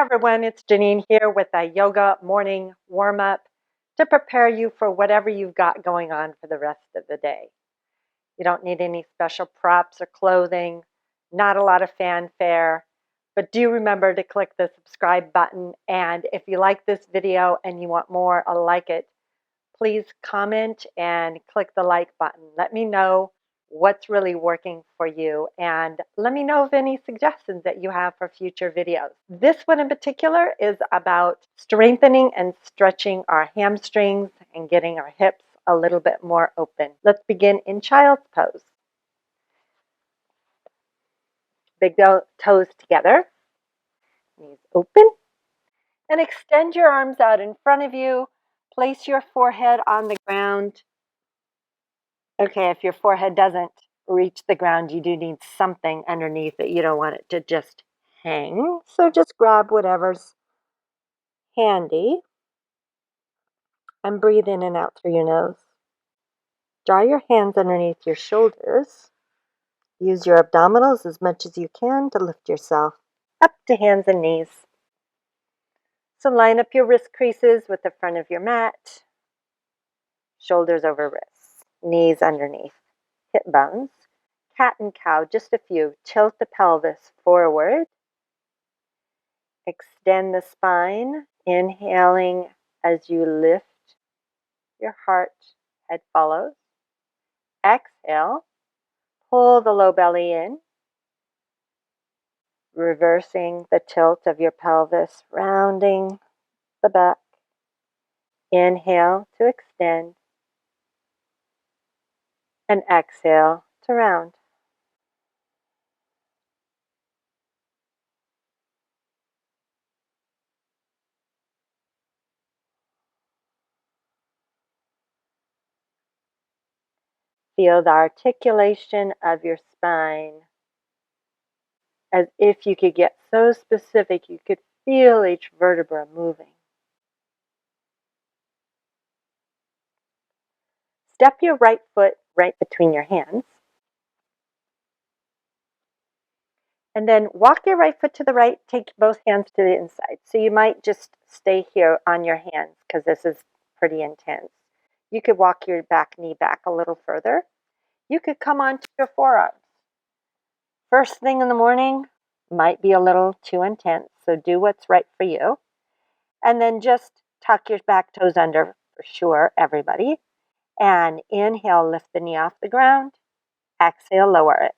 everyone, it's Genene here with a yoga morning warm-up to prepare you for whatever you've got going on for the rest of the day. You don't need any special props or clothing, not a lot of fanfare, but do remember to click the subscribe button. And if you like this video and you want more like it, please comment and click the like button. Let me know what's really working for you, and let me know of any suggestions that you have for future videos. This one in particular is about strengthening and stretching our hamstrings and getting our hips a little bit more open. Let's begin in child's pose. Big toes together, knees open, and extend your arms out in front of you. Place your forehead on the ground. Okay, if your forehead doesn't reach the ground, you do need something underneath it. You don't want it to just hang. So just grab whatever's handy and breathe in and out through your nose. Draw your hands underneath your shoulders. Use your abdominals as much as you can to lift yourself up to hands and knees. So line up your wrist creases with the front of your mat. Shoulders over wrists, knees underneath, hip bones. Cat and cow, just a few. Tilt the pelvis forward. Extend the spine, inhaling as you lift your heart, head follows. Exhale, pull the low belly in, reversing the tilt of your pelvis, rounding the back. Inhale to extend, and exhale to round. Feel the articulation of your spine, as if you could get so specific you could feel each vertebra moving. Step your right foot right between your hands. And then walk your right foot to the right, take both hands to the inside. So you might just stay here on your hands because this is pretty intense. You could walk your back knee back a little further. You could come onto your forearms. First thing in the morning might be a little too intense, so do what's right for you. And then just tuck your back toes under for sure, everybody. And inhale, lift the knee off the ground. Exhale, lower it.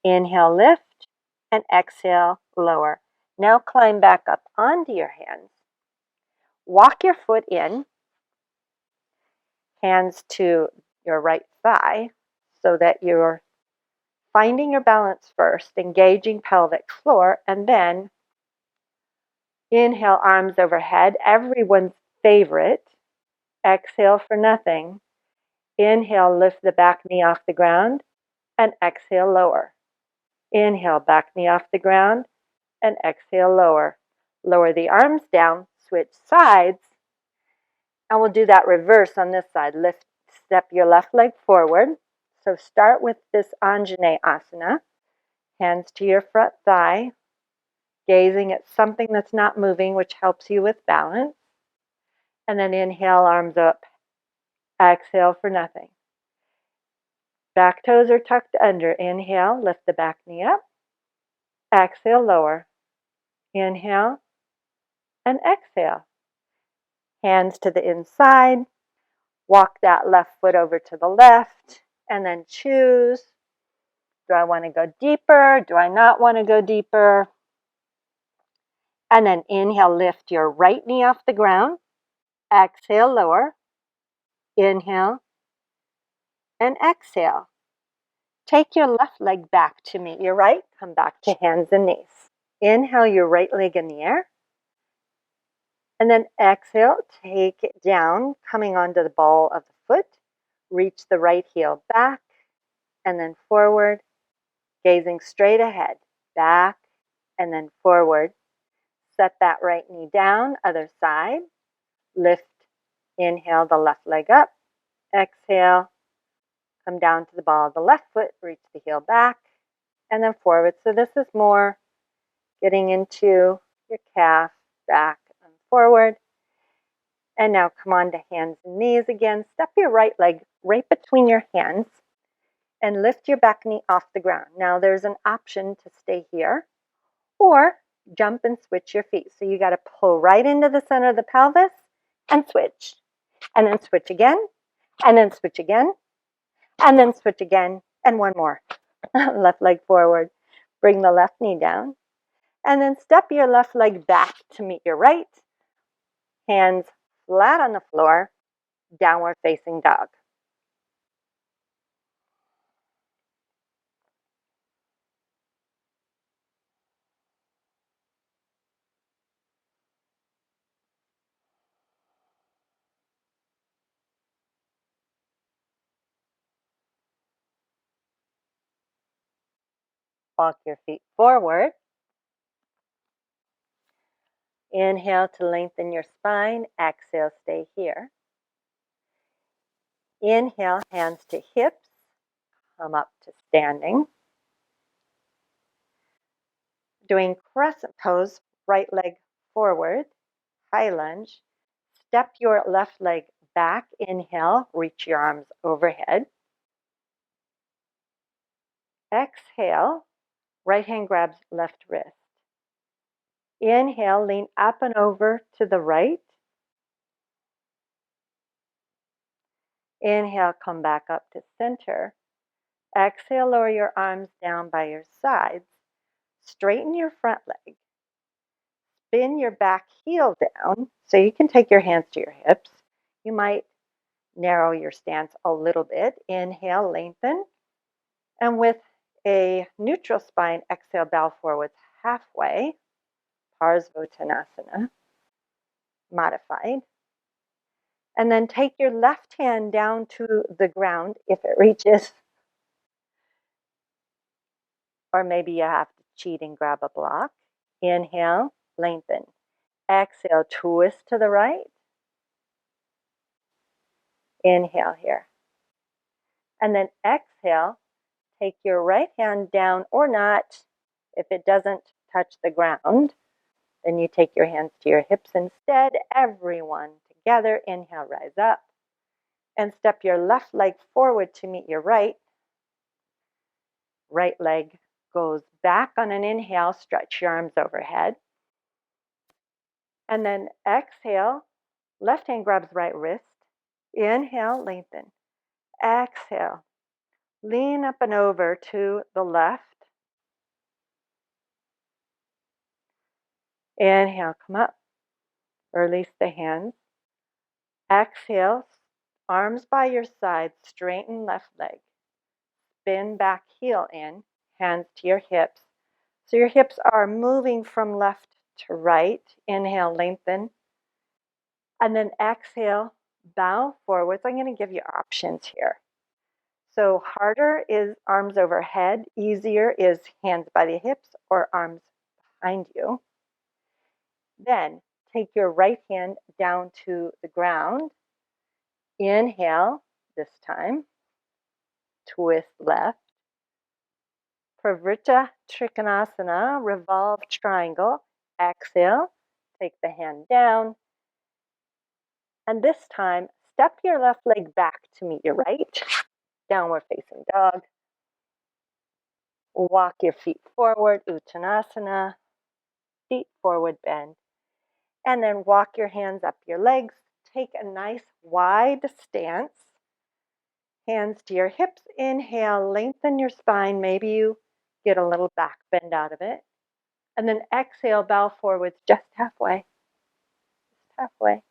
Inhale, lift. And exhale, lower. Now climb back up onto your hands. Walk your foot in, hands to your right thigh, so that you're finding your balance first, engaging pelvic floor, and then inhale, arms overhead, everyone's favorite. Exhale for nothing. Inhale, lift the back knee off the ground, and exhale, lower. Inhale, back knee off the ground, and exhale, lower. Lower the arms down, switch sides, and we'll do that reverse on this side. Step your left leg forward. So start with this Anjane asana, hands to your front thigh, gazing at something that's not moving, which helps you with balance. And then inhale, arms up. Exhale for nothing. Back toes are tucked under. Inhale, lift the back knee up. Exhale, lower. Inhale and exhale. Hands to the inside. Walk that left foot over to the left and then choose. Do I want to go deeper? Do I not want to go deeper? And then inhale, lift your right knee off the ground. Exhale, lower. Inhale and exhale. Take your left leg back to meet your right. Come back to hands and knees. Inhale your right leg in the air. And then exhale, take it down, coming onto the ball of the foot. Reach the right heel back and then forward, gazing straight ahead. Back and then forward. Set that right knee down, other side. Lift, inhale the left leg up. Exhale, come down to the ball of the left foot, reach the heel back, and then forward. So this is more getting into your calf, back and forward. And now come on to hands and knees again. Step your right leg right between your hands and lift your back knee off the ground. Now there's an option to stay here or jump and switch your feet. So you got to pull right into the center of the pelvis and switch. And then switch again, and then switch again, and then switch again, and one more. Left leg forward. Bring the left knee down. And then step your left leg back to meet your right. Hands flat on the floor, downward facing dog. Walk your feet forward. Inhale to lengthen your spine. Exhale, stay here. Inhale, hands to hips. Come up to standing. Doing crescent pose, right leg forward, high lunge. Step your left leg back. Inhale, reach your arms overhead. Exhale, right hand grabs left wrist. Inhale, lean up and over to the right. Inhale, come back up to center. Exhale, lower your arms down by your sides. Straighten your front leg. Spin your back heel down so you can take your hands to your hips. You might narrow your stance a little bit. Inhale, lengthen. And with a neutral spine, exhale, bow forwards halfway. Parsvottanasana, modified. And then take your left hand down to the ground if it reaches. Or maybe you have to cheat and grab a block. Inhale, lengthen. Exhale, twist to the right. Inhale here. And then exhale, take your right hand down or not. If it doesn't touch the ground, then you take your hands to your hips instead. Everyone together. Inhale, rise up. And step your left leg forward to meet your right. Right leg goes back on an inhale. Stretch your arms overhead. And then exhale. Left hand grabs right wrist. Inhale, lengthen. Exhale. Lean up and over to the left. Inhale, come up. Release the hands. Exhale, arms by your side, straighten left leg. Spin back heel in, hands to your hips. So your hips are moving from left to right. Inhale, lengthen. And then exhale, bow forwards. I'm going to give you options here. So harder is arms overhead. Easier is hands by the hips or arms behind you. Then take your right hand down to the ground. Inhale this time. Twist left. Pravrita Trikonasana, revolve triangle. Exhale, take the hand down. And this time, step your left leg back to meet your right. Downward facing dog. Walk your feet forward, Uttanasana. Feet forward bend. And then walk your hands up your legs. Take a nice wide stance. Hands to your hips. Inhale, lengthen your spine. Maybe you get a little back bend out of it. And then exhale, bow forwards just halfway. Just halfway.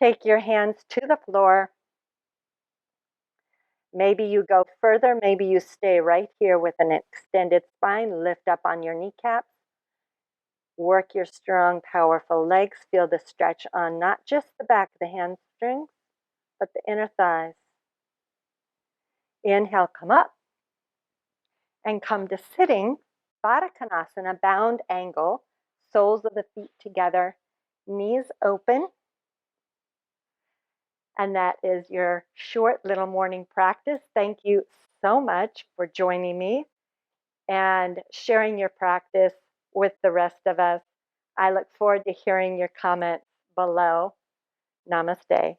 Take your hands to the floor. Maybe you go further. Maybe you stay right here with an extended spine. Lift up on your kneecaps. Work your strong, powerful legs. Feel the stretch on not just the back of the hamstrings, but the inner thighs. Inhale, come up. And come to sitting, Baddha Konasana, bound angle, soles of the feet together, knees open. And that is your short little morning practice. Thank you so much for joining me and sharing your practice with the rest of us. I look forward to hearing your comments below. Namaste.